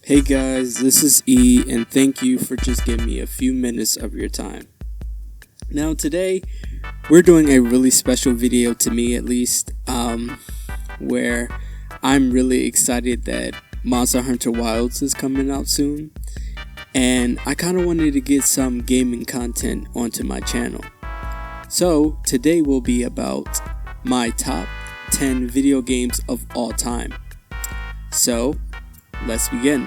Hey guys, this is E, and thank you for just giving me a few minutes of your time. Now, today we're doing a really special video, to me at least, where I'm really excited that Monster Hunter Wilds is coming out soon, and I kind of wanted to get some gaming content onto my channel. So, today will be about my top 10 video games of all time. So, let's begin.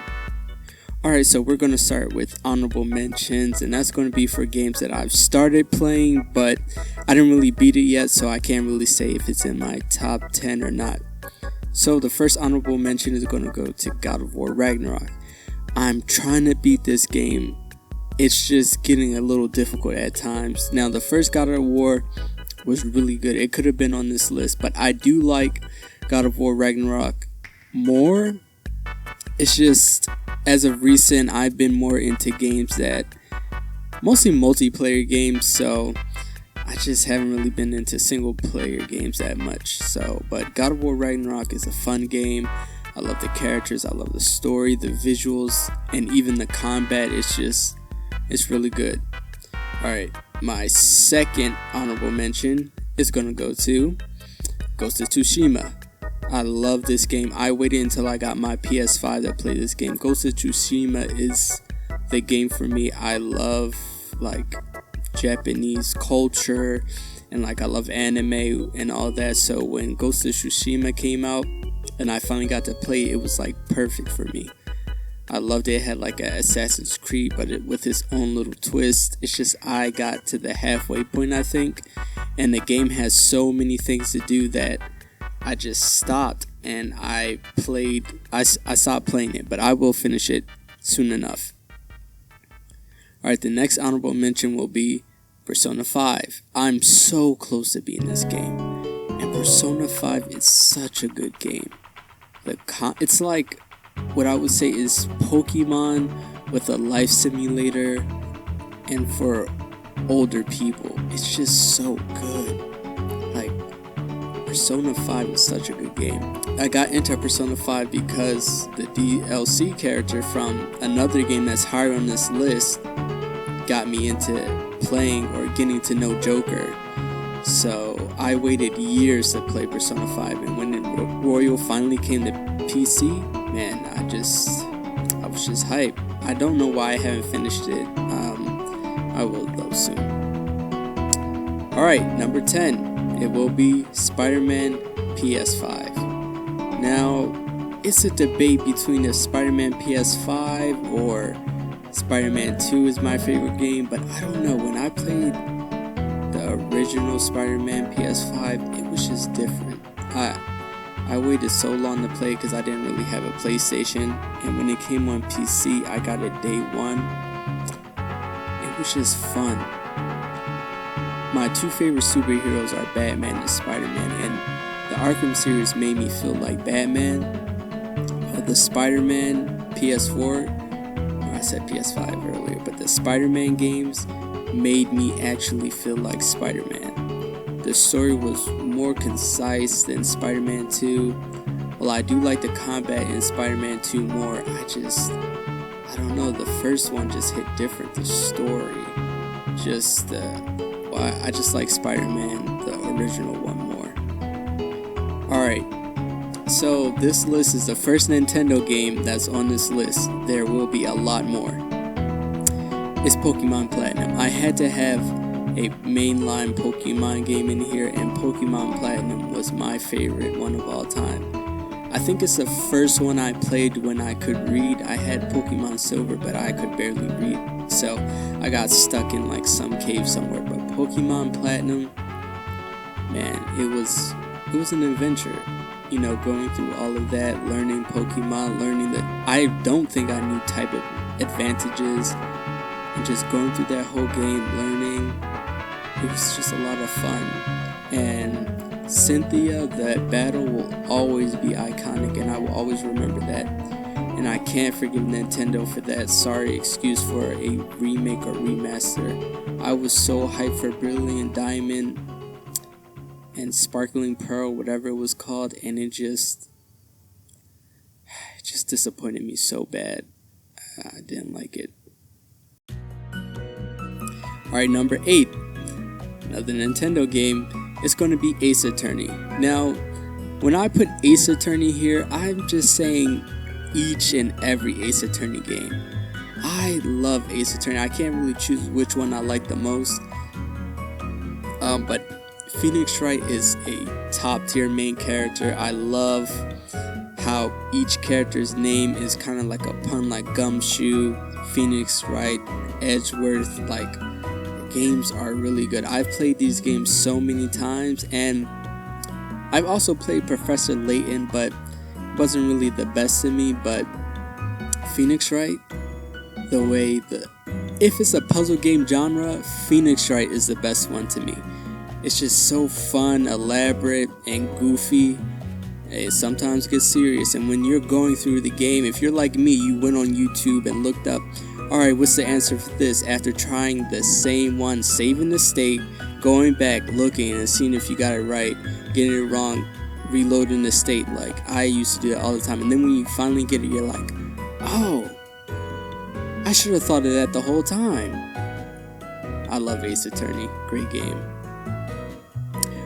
Alright, so we're going to start with honorable mentions, and that's going to be for games that I've started playing, but I didn't really beat it yet, so I can't really say if it's in my top 10 or not. So the first honorable mention is going to go to God of War Ragnarok. I'm trying to beat this game. It's just getting a little difficult at times. Now, the first God of War was really good. It could have been on this list, but I do like God of War Ragnarok more. It's just, as of recent, I've been more into games that, mostly multiplayer games, so I just haven't really been into single player games that much. But God of War Ragnarok is a fun game. I love the characters, I love the story, the visuals, and even the combat. It's really good. Alright, my second honorable mention is gonna go to Ghost of Tsushima. I love this game. I waited until I got my PS5 to play this game. Ghost of Tsushima is the game for me. I love Japanese culture, and I love anime and all that. So when Ghost of Tsushima came out and I finally got to play it, it was perfect for me. I loved it. It had an Assassin's Creed, but with its own little twist. It's just I got to the halfway point, I think, and the game has so many things to do that I just stopped and I stopped playing it, but I will finish it soon enough. Alright, the next honorable mention will be Persona 5. I'm so close to beating this game, and Persona 5 is such a good game. It's like what I would say is Pokemon with a life simulator, and for older people. It's just so good. Persona 5 is such a good game. I got into Persona 5 because the DLC character from another game that's higher on this list got me into playing or getting to know Joker. So I waited years to play Persona 5, and when Royal finally came to PC, man, I was just hyped. I don't know why I haven't finished it. I will though soon. Alright, number 10. It will be Spider-Man PS5. Now, it's a debate between the Spider-Man PS5 or Spider-Man 2 is my favorite game, but I don't know. When I played the original Spider-Man PS5, it was just different. I waited so long to play because I didn't really have a PlayStation, and when it came on PC, I got it day one. It was just fun. My two favorite superheroes are Batman and Spider-Man, and the Arkham series made me feel like Batman. The Spider-Man PS4, I said PS5 earlier, but the Spider-Man games made me actually feel like Spider-Man. The story was more concise than Spider-Man 2. While I do like the combat in Spider-Man 2 more, I don't know, the first one just hit different. The story, I just like Spider-Man, the original one, more. Alright, so this list is the first Nintendo game that's on this list. There will be a lot more. It's Pokemon Platinum. I had to have a mainline Pokemon game in here, and Pokemon Platinum was my favorite one of all time. I think it's the first one I played when I could read. I had Pokemon Silver, but I could barely read, so I got stuck in some cave somewhere. But Pokemon Platinum, man, it was an adventure. Going through all of that, learning Pokemon, learning that I don't think I knew type of advantages, and just going through that whole game, learning. It was just a lot of fun. And Cynthia, that battle will always be iconic, and I will always remember that. And I can't forgive Nintendo for that. Sorry, excuse for a remake or remaster. I was so hyped for Brilliant Diamond and Sparkling Pearl, whatever it was called, and it just disappointed me so bad. I didn't like it. Alright, number 8. Another Nintendo game is going to be Ace Attorney. Now, when I put Ace Attorney here, I'm just saying each and every Ace Attorney game. I love Ace Attorney. I can't really choose which one I like the most. But Phoenix Wright is a top tier main character. I love how each character's name is kind of like a pun, like Gumshoe, Phoenix Wright, Edgeworth. Like, the games are really good. I've played these games so many times, and I've also played Professor Layton, but it wasn't really the best to me. But Phoenix Wright, if it's a puzzle game genre, Phoenix Wright is the best one to me. It's just so fun, elaborate, and goofy. It sometimes gets serious, and when you're going through the game, if you're like me, you went on YouTube and looked up, alright, what's the answer for this? After trying the same one, saving the state, going back, looking, and seeing if you got it right, getting it wrong, reloading the state. Like, I used to do that all the time. And then when you finally get it, you're like, oh, I should have thought of that the whole time. I love Ace Attorney. Great game.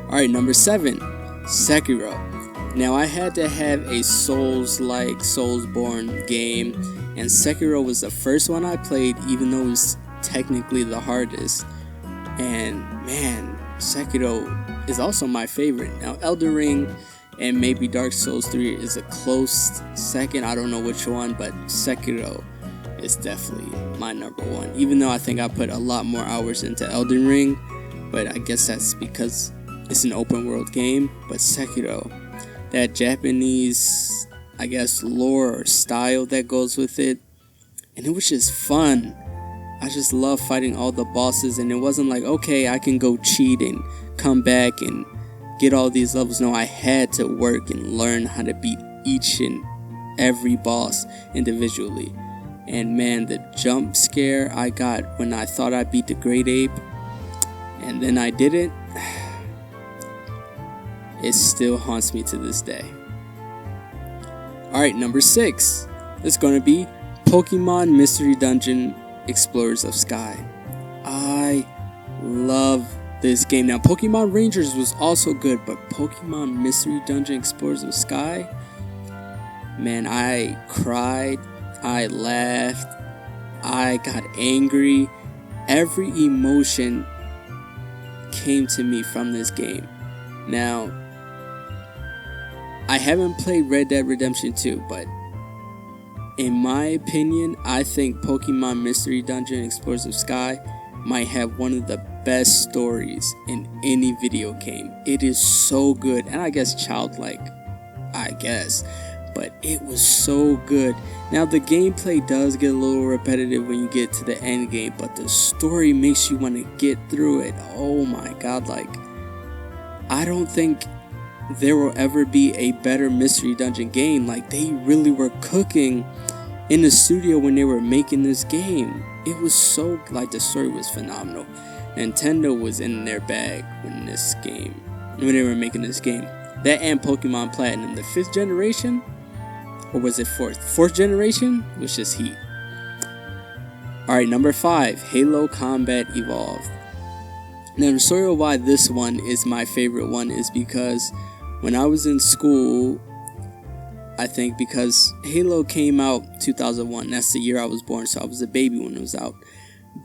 Alright, number 7, Sekiro. Now, I had to have a Souls-like, Soulsborne game, and Sekiro was the first one I played, even though it was technically the hardest. And man, Sekiro is also my favorite. Now, Elden Ring and maybe Dark Souls 3 is a close second. I don't know which one, but Sekiro is definitely my number 1. Even though I think I put a lot more hours into Elden Ring, but I guess that's because it's an open world game. But Sekiro, that Japanese, I guess, lore or style that goes with it, and it was just fun. I just love fighting all the bosses, and it wasn't like, okay, I can go cheat and come back and get all these levels. No, I had to work and learn how to beat each and every boss individually. And man, the jump scare I got when I thought I beat the Great Ape and then I didn't, it still haunts me to this day. Alright, number 6 is going to be Pokemon Mystery Dungeon Explorers of Sky. I love this game. Now, Pokemon Rangers was also good, but Pokemon Mystery Dungeon Explorers of Sky, man, I cried, I laughed, I got angry. Every emotion came to me from this game. Now, I haven't played Red Dead Redemption 2, but in my opinion, I think Pokemon Mystery Dungeon Explorers of Sky might have one of the best stories in any video game. It is so good, and I guess childlike, but it was so good. Now, the gameplay does get a little repetitive when you get to the end game, but the story makes you want to get through it. Oh my god, like, I don't think there will ever be a better Mystery Dungeon game. Like, they really were cooking in the studio when they were making this game. It was so, like, the story was phenomenal. Nintendo was in their bag when they were making this game. That and Pokemon Platinum, the 5th generation, or was it 4th? 4th generation was just heat. Alright, number 5, Halo Combat Evolved. Now, the story of why this one is my favorite one is because when I was in school, I think because Halo came out 2001, that's the year I was born, so I was a baby when it was out.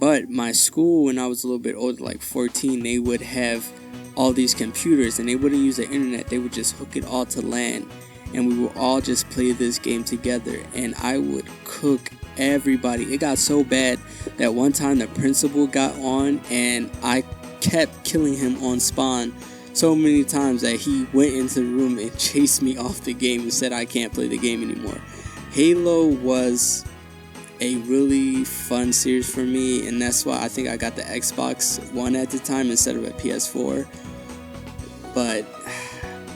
But my school, when I was a little bit older, like 14, they would have all these computers, and they wouldn't use the internet, they would just hook it all to LAN, and we would all just play this game together, and I would cook everybody. It got so bad that one time the principal got on, and I kept killing him on spawn so many times that he went into the room and chased me off the game and said I can't play the game anymore. Halo was a really fun series for me, and that's why I think I got the Xbox One at the time instead of a PS4. But,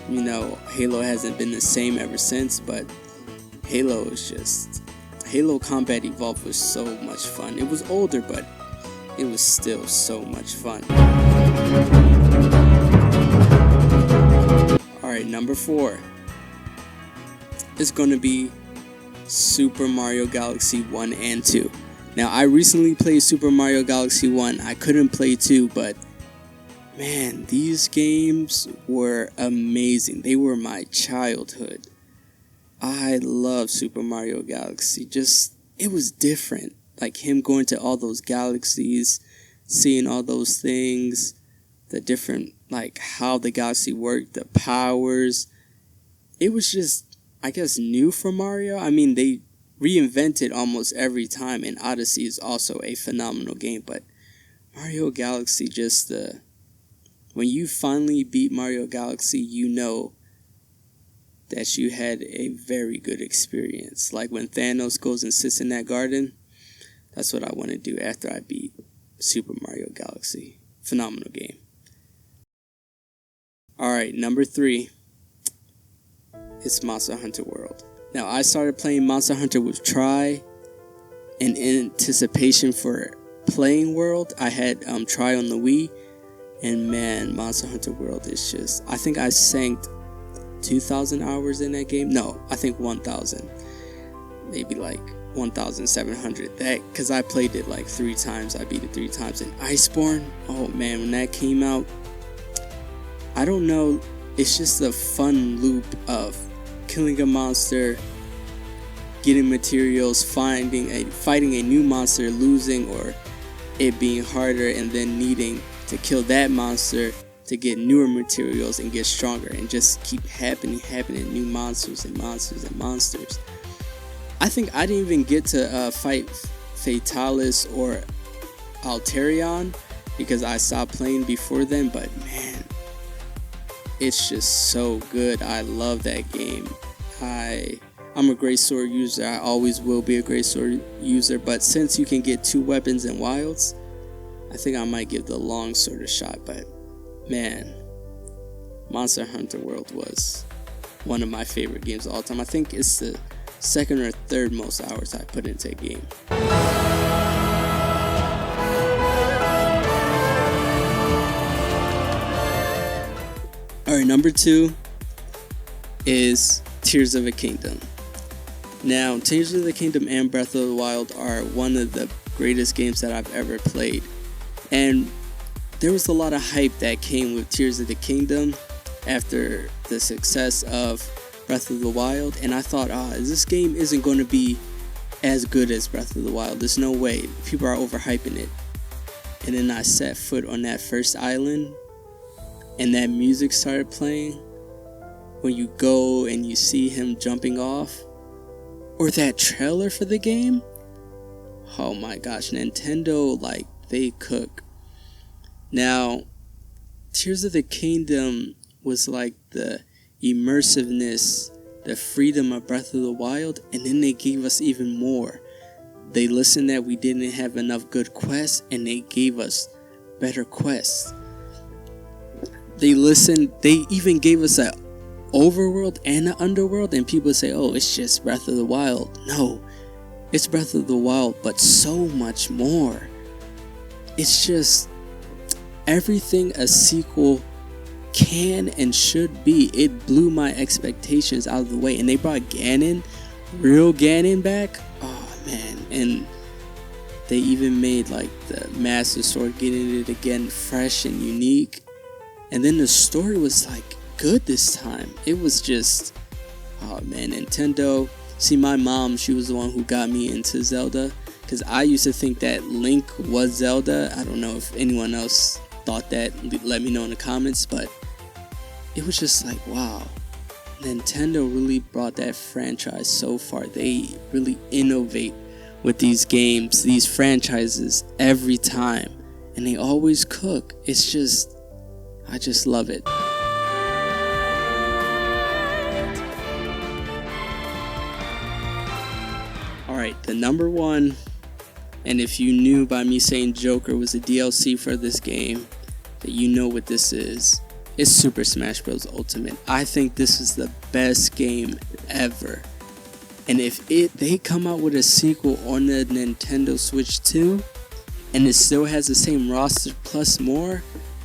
you know, Halo hasn't been the same ever since, but Halo Combat Evolved was so much fun. It was older, but it was still so much fun. Alright, number 4 is going to be Super Mario Galaxy 1 and 2. Now, I recently played Super Mario Galaxy 1. I couldn't play 2, but man, these games were amazing. They were my childhood. I love Super Mario Galaxy. It was different. Like him going to all those galaxies, seeing all those things, the different, like how the galaxy worked, the powers. It was just, I guess, new for Mario. I mean, they reinvented almost every time, and Odyssey is also a phenomenal game, but Mario Galaxy, when you finally beat Mario Galaxy, you know that you had a very good experience. Like when Thanos goes and sits in that garden, that's what I want to do after I beat Super Mario Galaxy. Phenomenal game. Alright, number 3 is Monster Hunter World. Now, I started playing Monster Hunter with Tri, and in anticipation for playing World, I had Tri on the Wii, and man, Monster Hunter World is just, I think I sank 2,000 hours in that game. No, I think 1,000. Maybe like 1,700. That, because I played it like 3 times. I beat it 3 times. And Iceborne, oh man, when that came out, I don't know, it's just a fun loop of killing a monster, getting materials, fighting a new monster, losing, or it being harder, and then needing to kill that monster to get newer materials and get stronger, and just keep happening, new monsters and monsters and monsters. I think I didn't even get to fight Fatalis or Alterion because I stopped playing before then, but man, it's just so good. I love that game. I'm a great sword user. I always will be a great sword user, but since you can get 2 weapons in Wilds, I think I might give the long sword a shot. But man, Monster Hunter World was one of my favorite games of all time. I think it's the 2nd or 3rd most hours I put into a game. Alright, number 2 is Tears of the Kingdom. Now, Tears of the Kingdom and Breath of the Wild are one of the greatest games that I've ever played. And there was a lot of hype that came with Tears of the Kingdom after the success of Breath of the Wild, and I thought, this game isn't going to be as good as Breath of the Wild. There's no way. People are overhyping it. And then I set foot on that first island, and that music started playing. When you go and you see him jumping off, or that trailer for the game, oh my gosh, Nintendo, like, they cook. Now, Tears of the Kingdom was like the immersiveness, the freedom of Breath of the Wild, and then they gave us even more. They listened that we didn't have enough good quests, and they gave us better quests. They listened, they even gave us an overworld and an underworld, and people say, oh, it's just Breath of the Wild. No, it's Breath of the Wild, but so much more. It's just everything a sequel can and should be. It blew my expectations out of the way, and they brought Ganon, real Ganon, back. Oh man, and they even made like the Master Sword, getting it again fresh and unique. And then the story was like good this time. It was just, oh man, Nintendo. See, my mom, she was the one who got me into Zelda, because I used to think that Link was Zelda. I don't know if anyone else thought that. Let me know in the comments, but it was just like, wow, Nintendo really brought that franchise so far. They really innovate with these games, these franchises every time, and they always cook. It's just, I just love it. Alright, the number 1, and if you knew by me saying Joker was a DLC for this game, that you know what this is. It's Super Smash Bros. Ultimate. I think this is the best game ever. And if they come out with a sequel on the Nintendo Switch 2, and it still has the same roster plus more,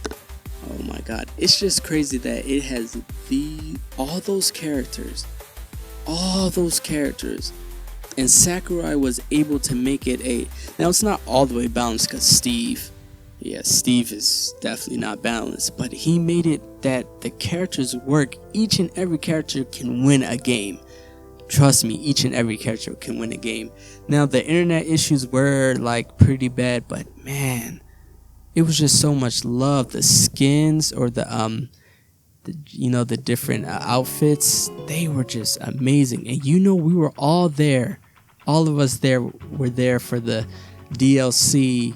oh my god. It's just crazy that it has all those characters And Sakurai was able to make it now it's not all the way balanced because Steve is definitely not balanced, but he made it that the characters work. Each and every character can win a game. Trust me, each and every character can win a game. Now the internet issues were like pretty bad, but man, it was just so much love. The skins or the different outfits, they were just amazing. And we were all there. All of us there were there for the DLC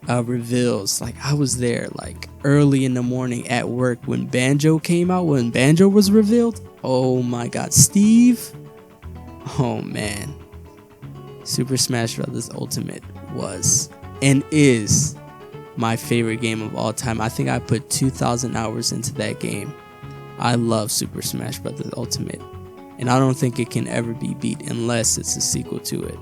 reveals. Like I was there like early in the morning at work when Banjo came out, when Banjo was revealed. Oh my god, Steve. Oh man. Super Smash Bros. Ultimate was and is my favorite game of all time. I think I put 2,000 hours into that game. I love Super Smash Bros. Ultimate. And I don't think it can ever be beat unless it's a sequel to it.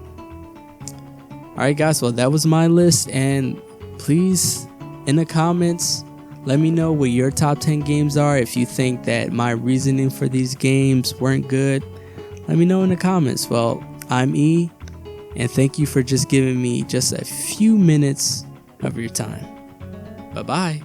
Alright guys, well that was my list, and please in the comments let me know what your top 10 games are. If you think that my reasoning for these games weren't good, let me know in the comments. Well, I'm E, and thank you for just giving me just a few minutes of your time. Bye bye.